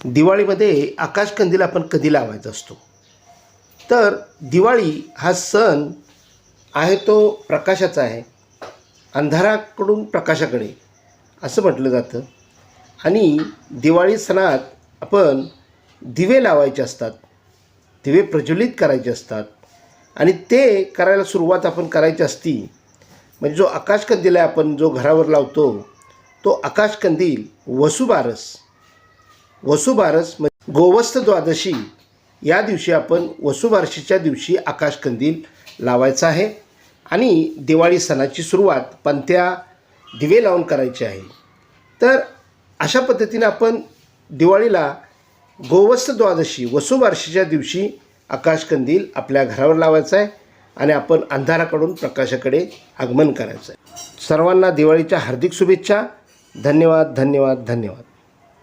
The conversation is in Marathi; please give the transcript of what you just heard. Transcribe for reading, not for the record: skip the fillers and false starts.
दिवाळीमध्ये आकाशकंदील आपण कधी लावायचा असतो? तर दिवाळी हा सण आहे तो प्रकाशाचा आहे, अंधाराकडून प्रकाशाकडे असं म्हटलं जातं. आणि दिवाळी सणात आपण दिवे लावायचे असतात, दिवे प्रज्वलित करायचे असतात आणि ते करायला सुरुवात आपण करायची असती. म्हणजे जो आकाशकंदील आहे आपण जो घरावर लावतो तो आकाशकंदील वसुबारस म्हणजे गोवस्त द्वादशी या दिवशी आपण वसुबारशीच्या दिवशी आकाशकंदील लावायचा आहे. आणि दिवाळी सणाची सुरुवात पंत्या दिवे लावून करायची आहे. तर अशा पद्धतीने आपण दिवाळीला गोवस्त द्वादशी वसुबारशीच्या दिवशी आकाशकंदील आपल्या घरावर लावायचा आहे आणि आपण अंधाराकडून प्रकाशाकडे आगमन करायचं आहे. सर्वांना दिवाळीच्या हार्दिक शुभेच्छा. धन्यवाद धन्यवाद धन्यवाद.